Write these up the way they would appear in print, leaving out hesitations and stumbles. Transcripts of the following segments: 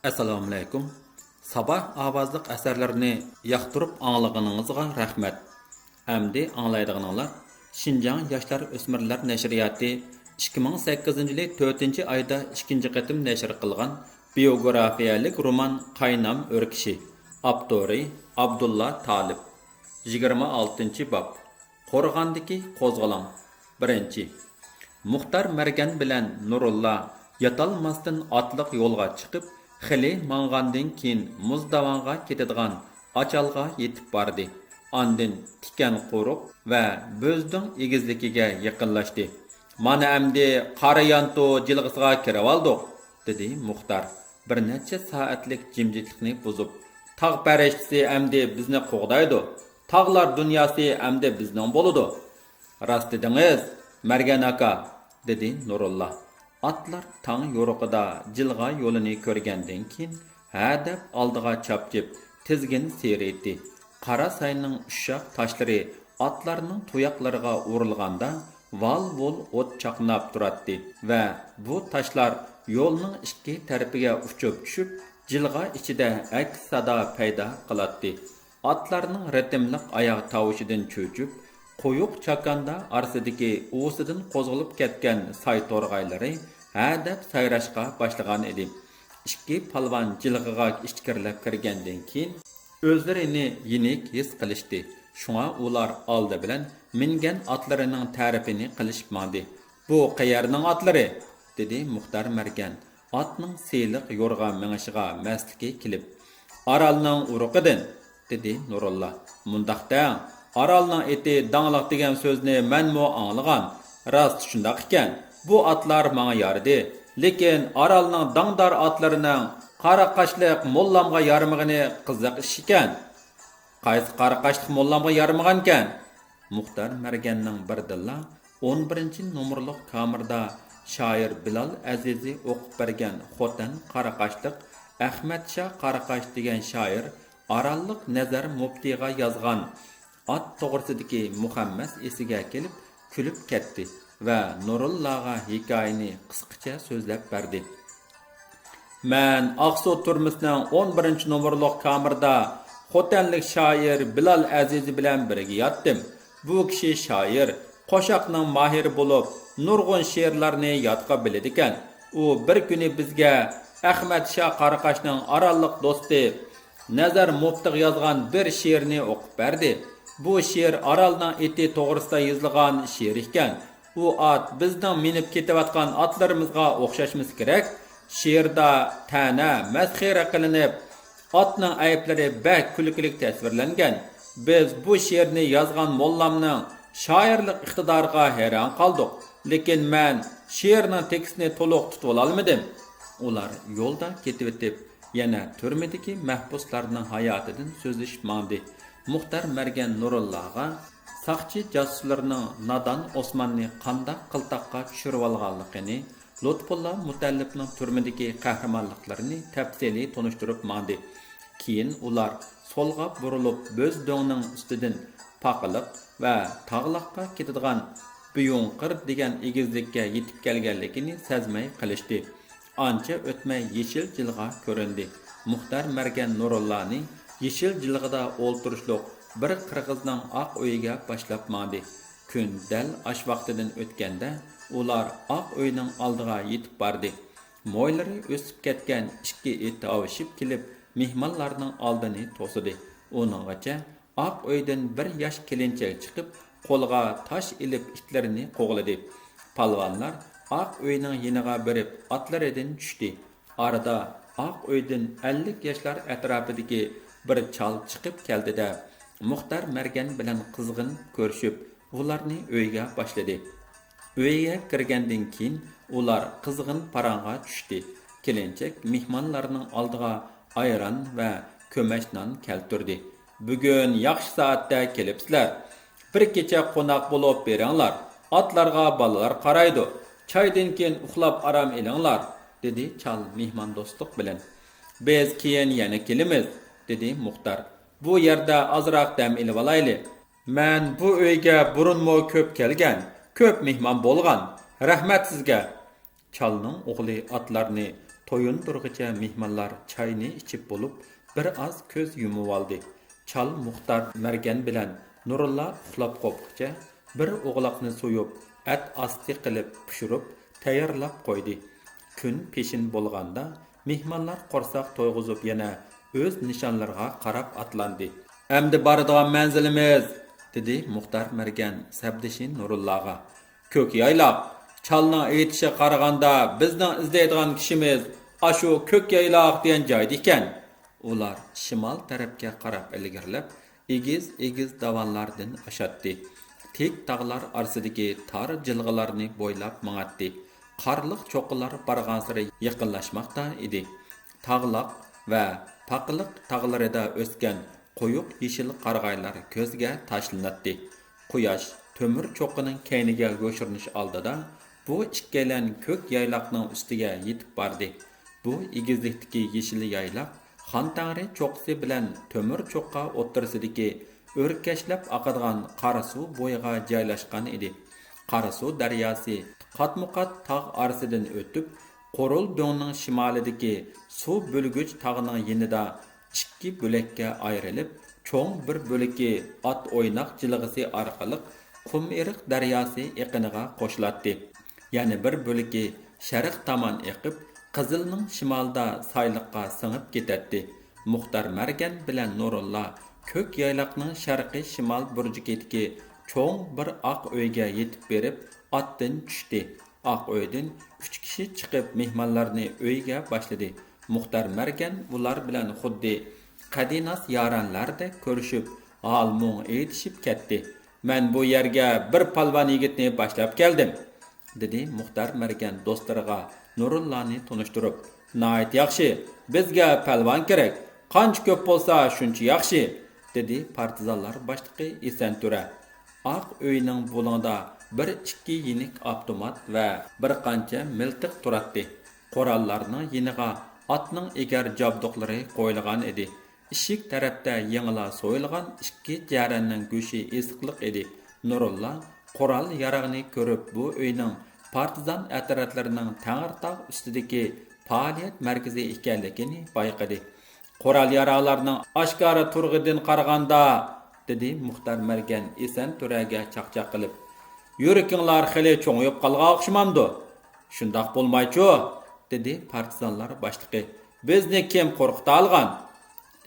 Assalomu alaykum. Sabah ovozliq asarlarni yoqtirib anglag'iningizga rahmat. Hamdi anglaydiganlar Şinjan Yoshlar O'smirlar nashriyati 2008-yil 4-oyda 2-chi qatim nashr qilgan biografiyalik roman Qaynam o'rkishi. Avtori Abdulla Talib. 26-bob. Qo'rg'ondagi qo'zg'olon. 1. Muxtar Margan bilan Nurulla yatolmasdan otliq yo'lga chiqib, xili mang'andan keyin Muzdavonga ketadigan Achalga yetib bordi. Andin tikan quruq va bo'zding egizligiga yaqinlashdi. "Mana endi Qarayanto jilg'isiga kirib oldik", dedi Muxtar bir necha soatlik jimjitlikni buzib. "Tog' parashtisi endi bizni qo'g'daydi. Tog'lar dunyosi endi bizning bo'ladi." "Rost dedingiz, Margan aka", dedi Nurulla. Atlar tang yo'riqida jilg'a yo'lini ko'rgandan keyin hadab oldiga chopchib tizgin seyraydi. Qara sayning ushshaq tashlari atlarning tuyoqlariga urilganda val-vul o't chaqnab turadi va bu tashlar yo'lning ikki tarafiga uchib tushib, jilg'a ichida aks sado paydo qiladi. Atlarning ritmliq oyoq tovushidan cho'chib, qo'yuq chakanda orsidagi o'sidan qo'zg'alib ketgan say to'rg'aylari hadab sayrashga boshlagan edi. Ikki palvon jilg'iga ichkirlab kirgandan keyin o'zlarini yenik his qilishdi. Shunga ular oldi bilan mingan atlarining ta'rifini qilishmadi. "Bu qayerning atlari?" dedi Muxtar Margan. Atning seliq yo'rg'a mingishiga masligi kelib. "Aralning uruqidan", dedi Nurulla. "Mundaqda Aralning eti dangliq degan so'zni menmo anglagan. Rost shundoq ekan. Bu atlar menga yardi. Lekin Aralning dangdar atlarining qara qashliq mollamga yarmag'ini qiziq ish ekan." "Qaysi qara qashliq mollamga yarmagan ekan?" Muxtar Marganning birdilla 11-nomerlik kamerda shoir Bilal Azizi o'qib bergan Xotin qara qashliq Ahmadshoh Qaraqash degan shoir Aralliq nazar muftiga yozgan at to'g'risidagi muhammas esiga kelib kulib ketdi va Nurullaga hikoyani qisqacha so'zlab berdi. "Men Aqsu turmisining 11-nomerlik kamerda Xotanlik shoir Bilal Azizi bilan birga yotdim. Bu kishi shoir, qo'shoqning mahiri bo'lib, nurg'un she'rlarni yodqa biladi ekan. U bir kuni bizga Ahmadshoh Qaraqashning Aralliq do'sti Nazar muftiga yozgan bir she'rni o'qib berdi. Bu she'r Aralning eti to'g'risida yozilgan she'r ekan. U at bizning minib ketayotgan atlarimizga o'xshashimiz kerak. She'rda ta'na masxira qilinib, atning ayblari bak kulkilik tasvirlangan. Biz bu she'rni yozgan mollamning shoirlik iqtidoriga hayron qoldik. Lekin men she'rning tekstini to'liq tutib olmadim." Ular yo'lda ketib o'tib, yana turmadagi mahbuslarning hayotidan so'zlashmadi. Muxtar Margan Nurullaga saqchi jasuslarning Nadan Osmanni qandaq qiltaqqa tushirib olganligini, Lutfulla Mutallibning turmadagi qahramonliklarini tafsili tunishtirib mandi. Keyin ular solga burilib Bo'zdongning ustidan Paqiliq va Tag'liqqa ketadigan Buyunqir degan egizlikka yetib kelganligini sezmay qilishdi. Ancha o'tmay yeshil jilg'a ko'rindi. Muxtar Margan Nurullani yeshil jilg'ida o'ltirishliq bir qirg'izning oq uyiga boshlab mandi. Kun dal ash vaqtidan o'tganda ular oq uyning oldiga yetib bordi. Mo'ylari o'sib ketgan ikki it avishib kelib mehmonlarning oldini to'sidi. Uninggacha oq uydan bir yosh kelinchak chiqib, qo'lga tosh ilib itlarini qo'g'ladi. Palvonlar oq uyning yeniga berib atlaridan tushdi. Arada oq uydan 50 yoshlar atrofidagi bir chol chiqib keldida Muxtar Margan bilan qizg'in ko'rishib, ularni uyga boshladi. Uyga kirgandan keyin ular qizg'in parang'a tushdi. Kelinchak mehmonlarning oldiga ayron va ko'mashnon keltirdi. "Bugun yaxshi soatda kelibsizlar. Bir kecha qo'noq bo'lib beringlar. Atlarga bolalar qaraydi. Choydan keyin uxlab aram elinglar", dedi chal mehmon do'stlik bilan. "Biz keyin yana kelamiz", dedi Muxtar. "Bu yerda ozroq dam ilib olayli. Men bu uyga burunmo ko'p kelgan, ko'p mehmon bo'lgan. Rahmat sizga." Chalning o'g'li atlarni Toyundurgıca mehmonlar çayni içip bolup bir az köz yumup aldı. Çal Muxtar Mergen bilen Nurulla uxlap qopqıca bir oğlaqni soyup, et asti qilib pişirip tayyorlab qo'ydi. Kun peshin bo'lganda mehmonlar qo'rsoq to'yg'izib yana o'z nishonlariga qarab atlandi. Endi boradigan manzilimiz, dedi Muxtar Mergen sabdishi Nurullaga. Ko'k yaylaq, chalning aytishiga qaraganda bizning izlaydigan kishimiz ashu ko'k yaylaq degan joyda ekan. Ular shimol tarafga qarab ilgirlab, egiz davanlardan ashatdi. Tek tağlar arasındaki tar jilg'alarni bo'ylab mang'atdi. Qarliq cho'qqilar barg'ansiri yaqinlashmoqda edi. Tağlaq va paqliq tağlarida o'sgan qo'yuq yeshil qarg'aylar ko'zga tashlanadi. Quyosh to'mir cho'qqining kayniga yo'shirinish oldida bu ikkalan ko'k yayloqning ustiga yetib bordi. Bu egizlikdagi yeshil yayloq Xon Tangri cho'qqisi bilan to'mir cho'qqa o'ttirsidagi o'rkashlab oqadigan Qarasuv bo'yiga joylashgan edi. Qarasuv daryosi qatmuqat tog' orasidan o'tib, Qo'rul do'ngning shimolidagi suv bo'lgich tog'ining yonida ikki bo'lakka ayrilib, cho'ng bir bo'lagi ot o'ynoq jilg'isi orqali Qumeriq daryosi eqiniga qo'shiladi. Ya'ni bir bo'lagi sharq tomon eqib, Qizilning shimolida sayliqqa singib ketadi. Muxtar Mergen bilan Nurulla ko'k yayloqning sharqiy shimol burjigidagi cho'ng bir oq uyga yetib berib, otdan tushdi. Oq uydan 3 kishi chiqib mehmonlarni uyga boshladi. Muxtar Mergen ular bilan xuddi qadinas yaranlarda ko'rishib, almon aytishib ketdi. Men bu yerga bir palvon yigitni boshlab keldim, dedi Muxtar Mergen do'stlariga Nurullani tunishtirib. Nayt yaxshi, bizga palvon kerak. Qancha ko'p bo'lsa, shuncha yaxshi, dedi partizanlar boshlig'i Esantura. Oq uyning bulingda bir ikki yenik avtomat va bir qancha miltiq turadi. Qurollarning yeniga otning egar jabduqlari qo'yilgan edi. Ishik tarafda yengila so'yilgan ikki jaranning go'shi esiqliq edi. Nurulla qurol yarog'ini ko'rib bu uyning partizan atratlarining Tangirtog' ustidagi faoliyat markazi ekanligini bayqadi. Qurol yarog'larning oshkora turg'idan qaraganda, dedi Muxtar Mergen Esanturaga chaqchaq qilib. Yurakinglar xili cho'ngib qolgan o'xshamamdi. Shundoq bo'lmaychi, dedi partizanlar boshlig'i. Bizni kim qo'rqita olgan?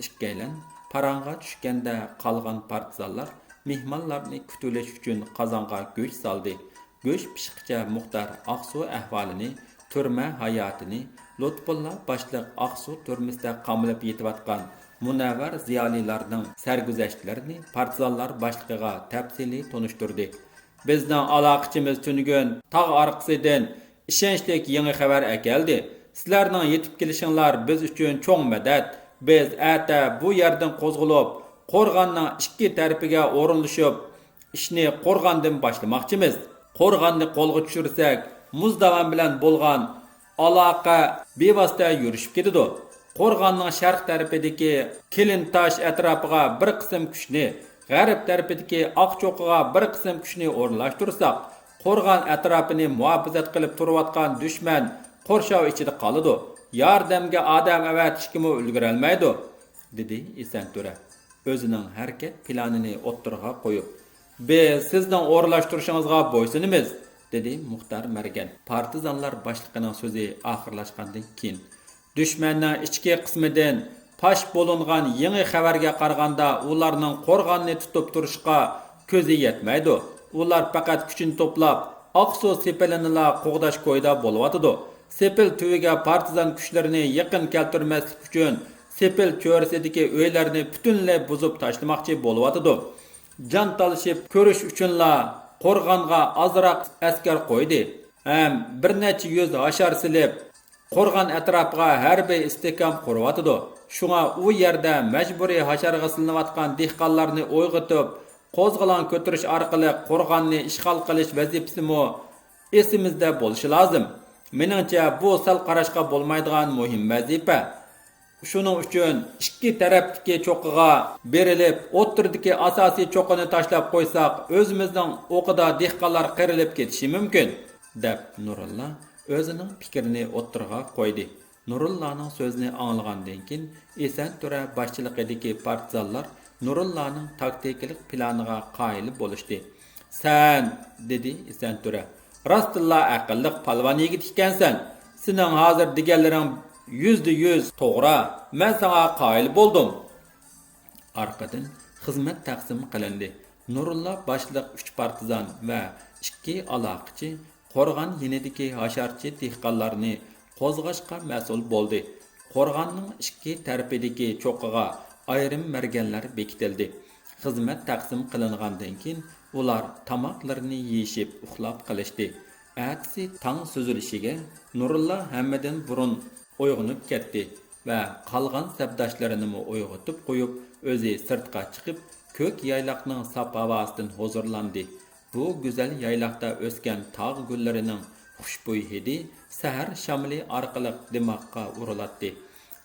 Ikkalan parang'a tushganda qolgan partizanlar mehmonlarni kutilish uchun qozonga go'sht soldi. Go'sht pishqicha Muxtar Aqsu ahvolini, turma hayotini, Lutfulla boshliq Aqsu turmisida qamilib yetayotgan munavvar ziyolilarning sarguzashtlarini partizanlar boshlig'iga tafsiliy tunishtirdi. Bizning aloqachimiz tunugun tog' orqasidan ishonchli yangi xabar akeldi. Sizlarning yetib kelishinglar biz uchun cho'ng madad. Biz ata bu yerdan qo'zg'alib, qo'rg'onning ikki tarafiga o'rinlashib, ishni qo'rg'ondan boshlamoqchimiz. Qo'rg'onni qo'lga tushirsak, Muzdavan bilan bo'lgan aloqa bevosita yurishib ketadi. Qo'rg'onning sharq tarafidagi Kelintosh atrofiga bir qism kuchni, g'arb tarafidagi Oqcho'qiga bir qism kuchni o'rnashtirsak, qo'rg'on atrofini muhofazat qilib turayotgan dushman qo'rshov ichida qoladi. Yordamga odam avatishga ulgura olmaydi, dedi Esantura. O'zining harakat planini o'ttirg'a qo'yib, "Biz sizning o'rlashtirishingizga bo'ysunamiz", dedi Muxtar Mergen. Partizanlar boshlig'ining so'zi oxirlashgandan keyin dushmanning ichki qismidan pash bo'lingan yangi xabarga qaraganda ularning qo'rg'onni tutib turishga ko'zi yetmaydi. Ular faqat kuchini to'plab Oqsu sepilini qo'g'dash qo'yda bo'lyotidi. Sepil tuviga partizan kuchlarini yaqin keltirmaslik uchun Sepil cho'risidagi uylarni butunlay buzib tashlamoqchi bo'lyotidi. Jon talishib ko'rish uchunla qo'rg'onga ozroq askar qo'ydi. Ham bir necha yuz hashar silib qo'rg'on atrofiga harbiy istehkom quryotidi. Shunga u yerda majburiy hasharga silinayotgan dehqonlarni o'yg'itib, qo'zg'alon ko'tarish orqali qo'rg'onni ishg'ol qilish vazifasimi esimizda bo'lishi lozim. Meningcha bu sal qarashga bo'lmaydigan muhim vazifa. Shuning uchun ikki tarafdagi cho'qqiga berilib, o'ttirdagi asosiy cho'qqini tashlab qo'ysak, o'zimizning o'qida dehqonlar qirilib ketishi mumkin, deb Nurulla o'zining fikrini o'ttirg'a qo'ydi. Nurullahning so'zini anglagandan keyin Esen Töre boshchiligidagi partizanlar Nurullahning taktikalik planiga qoyil bo'lishdi. "Sen," dedi Esen Töre, "rostilla aqlliq palvon yigit ekansan. Sening hozir deganlaring %100 to'g'ri. Men sana qoyil bo'ldim." Arqadan xizmat taqsim qilindi. Nurullah boshliq 3 partizan va 2 aloqachi qo'rg'on yenidagi hasharchi dehqonlarni qo'zg'ashga mas'ul bo'ldi. Qo'rg'onning 2 tarafidagi cho'qqiga ayrim merganlar bekitildi. Xizmat taqsim qilingandan keyin ular tamoqlarini yeyishib uxlab qolishdi. Aksi tong suzilishiga Nurullah hammadan burun uyg'onib ketdi va qolgan sabdoshlarini uyg'otib qo'yib, o'zi sirtqa chiqib, ko'k yaylaqning sap havosidan huzurlandi. Bu go'zal yaylaqda o'sgan tog' gullarining xushbo'y hidi sahar shamli orqali dimoqqa uriladi.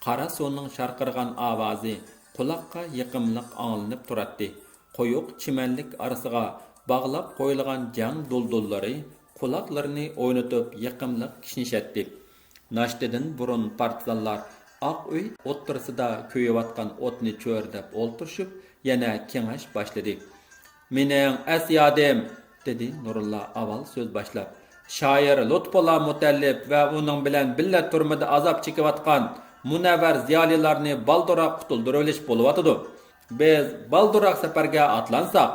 Qora suvning sharqirgan ovozi quloqqa yiqimliq anglanib turadi. Qo'yuq chimanlik orasiga bog'lab qo'yilgan jang duldullari quloqlarini o'ynatib yiqimliq kishnashadi. Nashtadan burun partizanlar Oq uy o'ttirisida kuyayotgan o'tni cho'rdab o'ltirishib, yana kengash boshladi. "Mening asyadim," dedi Nurullah avval so'z boshlab. "Shoir Lutfullah Mutallib va uning bilan billa turmada azob chekayotgan munavvar ziyolilarni balduroq qutuldirilish bo'lyotidi. Biz balduroq safarga atlansak,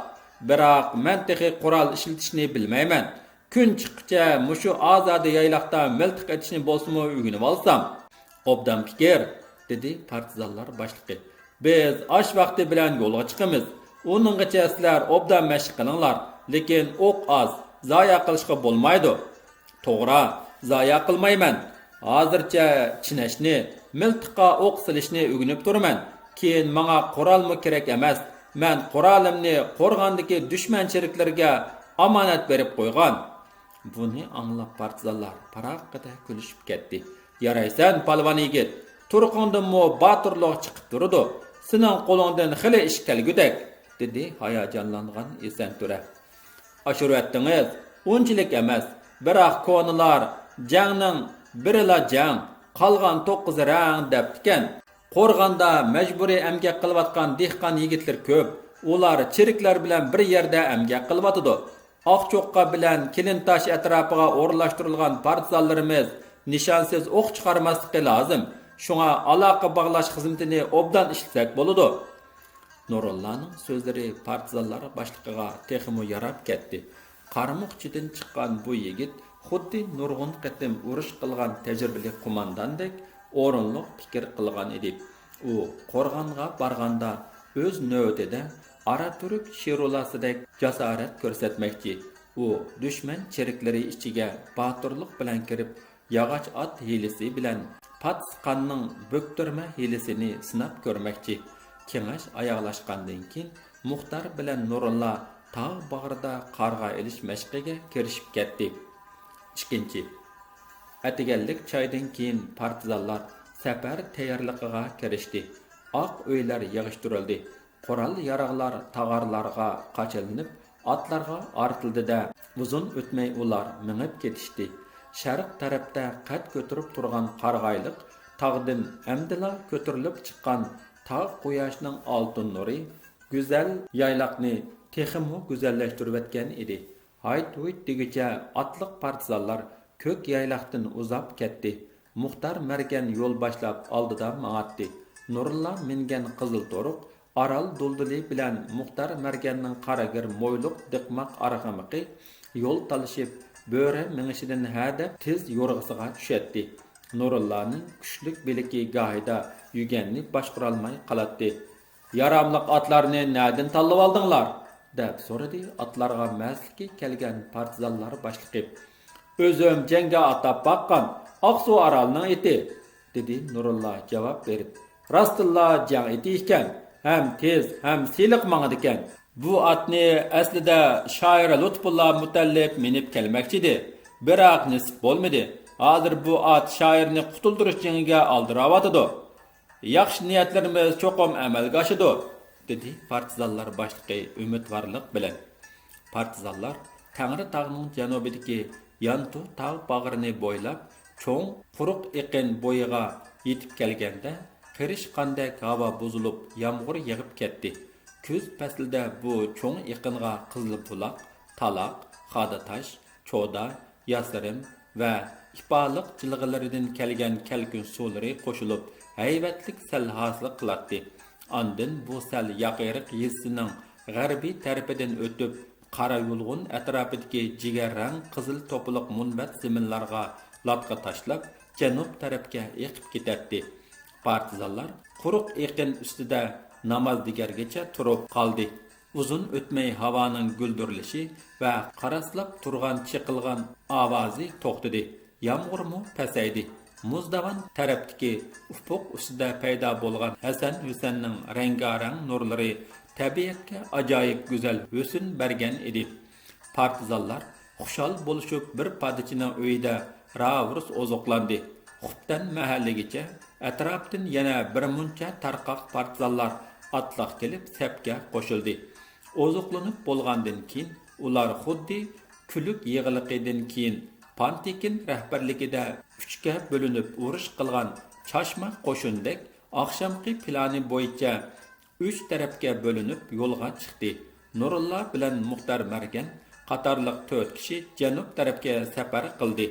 biroq men texi qurol ishlatishni bilmayman. Kun chiqquncha mushu ozodi yaylaqda miltiq etishni bo'lsa-mu o'rganib olsam." "Obdan fikir," dedi partizanlar boshlig'i. "Biz osh vaqti bilan yo'lga chiqamiz. Uninggacha sizlar obdan mashq qilinglar, lekin o'q oz, zoya qilishga bo'lmaydi." "To'g'ri, zoya qilmayman. Hozircha chinashni, miltiqqa o'q silishni o'rganib turman. Keyin menga qurolmi kerak emas. Men qurolimni qo'rg'ondagi dushman sheriklarga omonat berib qo'ygan." Buni anglab partizanlar paraqada kulishib ketdi. "Yaraysan palvon yigit, turqindinmi botirlik chiqib turdi. Sening qo'lingdan xili ish kelgudak," dedi hayajonlangan Esen Töre. "Ashuriyatdingiz unchilik emas, biroq ko'nilar jangning birila jang, qolgan 9 rang debdikan. Qo'rg'onda majburiy emgak qilayotgan dehqon yigitlar ko'p. Ular chiriklar bilan bir yerda emgak qilyotidi. Oqcho'qqa bilan Kilintosh atrofiga o'rlashtirilgan partizanlarimiz nishonsiz o'q chiqarmasligi lozim. Shunga aloqa bog'lash xizmatini obdan ishlasak bo'ladi." Nurullahning so'zlari partizanlar boshlig'iga texmo yarab ketdi. Qarmoqchidan chiqqan bu yigit xuddi nurg'un qatim urush qilgan tajribali qo'mondondek o'rinliq fikr qilgan edi. U qo'rg'onga borganda o'z navbatida Araturk Shirulasidek jasorat ko'rsatmoqchi. U dushman cheriklari ichiga botirlik bilan kirib, yog'och ot hilasi bilan Patsqanning bo'ktirma hilasini sinab ko'rmoqchi. Kengash oyoqlashgandan keyin Muxtar bilan Nurullah tog' bag'rida qarg'a elish mashqiga kirishib ketdi. 2. Atiganlik choydan keyin partizanlar safar tayyorligiga kirishdi. Oq uylar yig'ishtirildi. Qurol yarog'lar tog'arlarga qachilinib, otlarga ortildi-da, uzun o'tmay ular minib ketishdi. Sharq tarafda qad ko'tarib turgan qarg'ayliq tog'dan amdila ko'tarilib chiqqan tog' quyoshning oltin nuri go'zal yayloqni texmo go'zallashtirib o'tgan edi. Hayt-huyt degicha otliq partizanlar ko'k yayloqdan uzab ketdi. Muxtar Margan yo'l boshlab oldida ma'atdi. Nurullah mingan qizil to'riq Aral Dulduli bilan Muxtar Marganning qaragir mo'yliq diqmaq arg'amiqi yo'l talishib bo'ri mingishidan hada tez yo'rg'isiga tushadi. Nurullahning kuchlik biliki gahida yuganni boshqara olmay qoladi. "Yaramliq otlarni nerdan tanlab oldinglar?" deb so'radi otlarga masliki kelgan partizanlar boshlig'i. "O'zim jangga atab baqqan Oqsuv Aralning iti," dedi Nurullah javob berib. "Rostilla jang iti ekan, ham tez, ham siliq mang'id ekan. Bu atni aslida shoir Lutfullah Mutallib minib kelmoqchidi, biroq nisib bo'lmadi. Hozir bu at shoirni qutuldirish jangiga oldiryotidi. Yaxshi niyatlarimiz cho'qim amalga oshadi," dedi partizanlar boshlig'i umidvorlik bilan. Partizanlar Tangri tog'ning janubidagi Yantu tog' bag'rini bo'ylab cho'ng quruq eqin bo'yiga yetib kelganda qirishqandek havo buzilib yomg'ir yig'ib ketdi. Kuz faslida bu cho'ng eqinga Qizilbuloq, Taloq, Xodatash, Cho'da, Yasirim va İpaliq jilg'ilaridan kelgan kelkun suvlari qo'shilib haybatlik sel hosil qiladi. Andin bu sel Yaqiriq yezisining g'arbiy tarafidan o'tib Qara Yulg'un atrofidagi jigarrang qizil to'piq munbat zaminlarga lapqa tashlab janub tarafga eqib ketadi. Partizanlar quruq eqin ustida namoz digargacha turib qoldi. Uzun o'tmay havoning guldurlishi va qaraslab turgan chiqilgan ovozi to'xtadi. Yomg'irmi pasaydi. Muzdavan tarafdagi ufuq ustida paydo bo'lgan Hasan Husanning rangarang nurlari tabiatga ajoyib go'zal husn bergan edi. Partizanlar xushal bo'lishib bir padichining uyida ravurs ozuqlandi. Xubdan mahalligacha atrofdan yana bir muncha tarqoq partizanlar atlaq kelib sapga qo'shildi. Ozuqlanib bo'lgandan keyin ular xuddi kuluk yig'iliqidan keyin Pantekin rahbarligida 3ga bo'linib urush qilgan chashma qo'shindek oqshomqi plani bo'yicha 3 tarafga bo'linib yo'lga chiqdi. Nurulla bilan Muxtar Margan qatorliq 4 kishi janub tarafga safar qildi.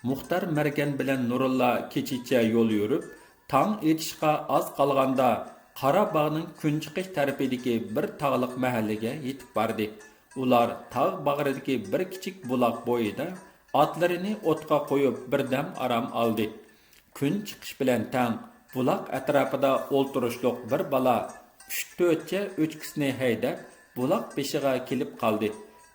Muxtar Margan bilan Nurulla kechicha yo'l yurib, tong etishga oz qolganda Qarabog'ning kunchiqish tarafidagi bir tog'liq mahallaga yetib bordi. Ular tog' bag'ridagi bir kichik buloq bo'yida otlarini o'tqa qo'yib birdam aram oldi. Kun chiqish bilan tang buloq atrofida o'ltirishliq bir bola 3-4cha o'chkisini haydab buloq beshiga kelib qoldi.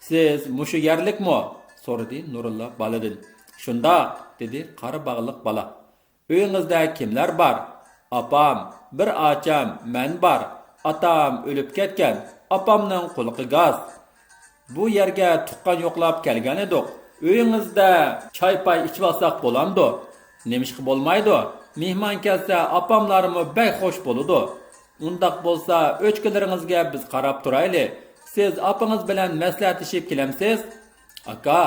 "Siz mushu yerlikmi?" so'radi Nurulla boladan. "Shunda", dedi qora bog'liq bola. "Uyingizda kimlar bor?" "Apam, bir ocham, men bor. Atam o'lib ketgan. Apamning qulqi gaz. Bu yerga tuqqan yo'qlab kelgan edik. Uyingizda choy-pay ichib olsak bo'lamdi. Nemishqi bo'lmaydi? Mehmon kelsa apamlarimi bek xo'sh bo'ladi. Undaq bo'lsa, o'chkilaringizga biz qarab turayli. Siz apingiz bilan maslahatlashib kelamsiz?" "Aka,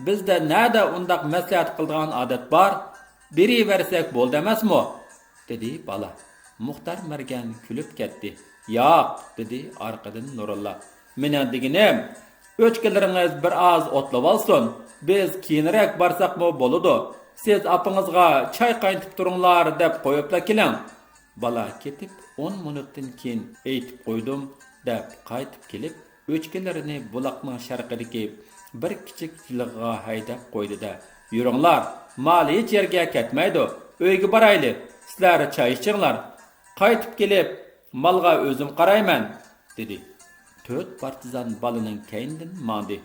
bizda nada undaq maslahat qiladigan odat bor? Beri versak bo'ldi emasmi?" dedi bola. Muxtar Margan kulib ketdi. "Yo'q", dedi orqadan Nurulla. "Mening deganim, o'chkilaringiz bir oz o'tlab olsin. Biz keyinroq barsaqmi bo'ladi. Siz apingizga choy qaynatib turinglar deb qo'yibla keling." Bola ketib 10 minutdan keyin aytib qo'ydim deb qaytib kelib, o'chkilarini buloqning sharqidagi bir kichik jilg'a haydab qo'ydi-da, "Yuringlar, mal hech yerga ketmaydi. Uyga borayli. Sizlar choy ichinglar. Qaytib kelib, malga o'zim qarayman", dedi. 4 partizan balaning keynidan mandi.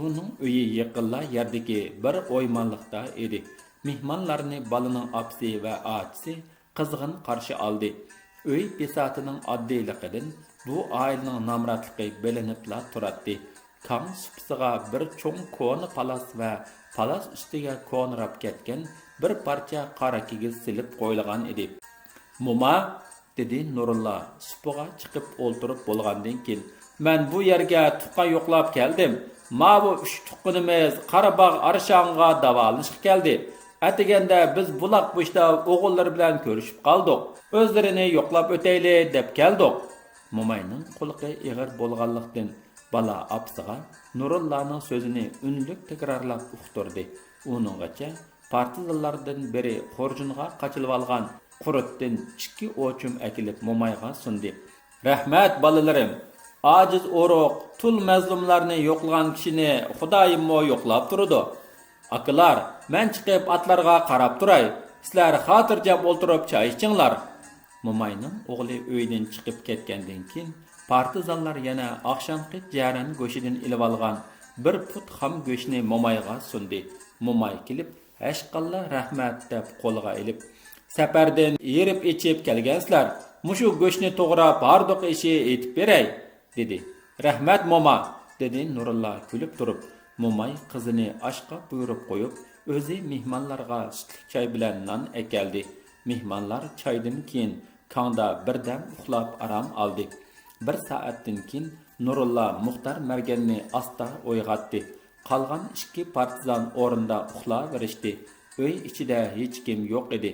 Uning uyi yaqinla yerdagi bir o'ymonliqda edi. Mehmonlarni balaning opsi va ochisi qizg'in qarshi oldi. Uy besotining oddiyligidan bu oilaning nomratligi bilinibla turadi. Kang supsiga bir cho'ng ko'ni palas va palas ustiga ko'nrab ketgan bir parcha qora kigiz silib qo'yilgan edi. "Muma", dedi Nurulla supiga chiqib o'ltirib bo'lgandan keyin. "Men bu yerga tuqqa yo'qlab keldim. Ma bu 3 tuqqinimiz Qarabog' Arshonga davolanishga keldi. Atiganda biz buloq bo'shda o'g'illar bilan ko'rishib qoldik. O'zlarini yo'qlab o'tayli deb keldik." Momayning qulqi ig'ir bo'lganlikdan bola apsiga Nurullaning so'zini unlik takrorlab uqtirdi. Uninggacha partizanlardan biri Xorjunga qochilib olgan Qurutdin 2 o'chum akilib Momayga sundi. "Rahmat bolalarim. Aciz o'roq, tul mazlumlarni yo'qlagan kishini Xudoyimmo yo'qlab turdi. Akalar, men chiqib atlarga qarab turay. Sizlar xotirjam o'ltirib choy ichinglar." Momayning o'g'li uydan chiqib ketgandan keyin partizanlar yana oqshomqi jaran go'shidan ilib olgan bir put xam go'shni Momayga sundi. Momay kelib, "Hashqalla rahmat" deb qo'lga ilib, "Safardan yerib ichib kelgansizlar. Mushu go'shni to'g'rab bardoq ishi aytib beray", dedi. "Rahmat Moma", dedi Nurulla kulib turib. Momay qizini oshqa buyurib qo'yib, o'zi mehmonlarga sutli choy bilan non ekeldi. Mehmonlar choydan keyin kanda birdam uxlab aram oldi. Bir soatdan keyin Nurulla Muxtar Marganni asta uyg'otdi. Qolgan 2 partizan o'rinda uxlaverishdi. Uy ichida hech kim yo'q edi.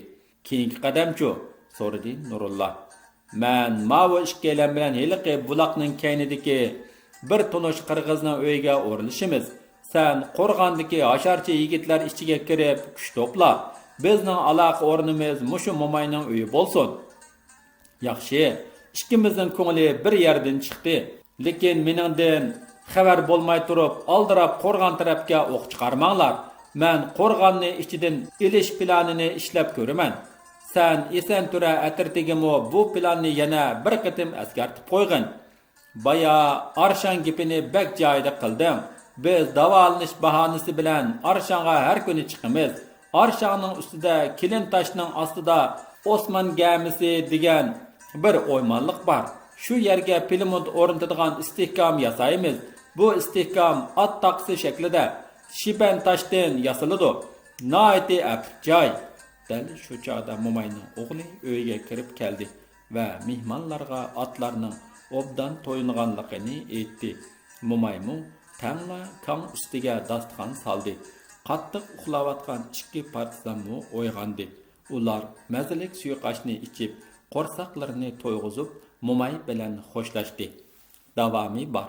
Keyingi qadamchi? So'radi Nurullah. Men mavu ikkalan bilan heliqi buloqning kaynidagi bir tunish qirg'izning uyiga o'rilishimiz. Sen qo'rg'ondagi hasharchi yigitlar ichiga kirib kuch to'pla. Bizning aloqa o'rnimiz mushu momayning uyi bo'lsin. Yaxshi, ikkimizning ko'ngli bir yerdan chiqdi. Lekin meningdan xabar bo'lmay turib, oldirab qo'rg'on tarafga o'q chiqarmanglar. Men qo'rg'onni ichidan ilish planini ishlab ko'raman. Sen esen tura atirtigimi bu planni yana bir qitim askartib qo'ygin. Baya Arshan gapini bek joyida qildim. Biz davolanish bahonasi bilan Arshanga har kuni chiqamiz. Arshanning ustida Kilin tashning ostida Osman gemisi degan bir o'ymonlik bor. Shu yerga pilimut o'rnatadigan istehkom yasaymiz. Bu istehkom ot taqsi shaklida shiban toshdan yasaladi. Noiti joy. Dal shu chog'da Momayning o'g'li uyga kirib keldi va mehmonlarga otlarning obdan to'yinganligini aytdi. Momaymu tangla kang ustiga dasturxon soldi. Qattiq uxlayotgan ikki partizanmu uyg'ondi. Ular mazalik suyuqoshni ichib, qo'rsaqlarini to'yg'izib, Momay bilan xo'shlashdi. Davomi bor.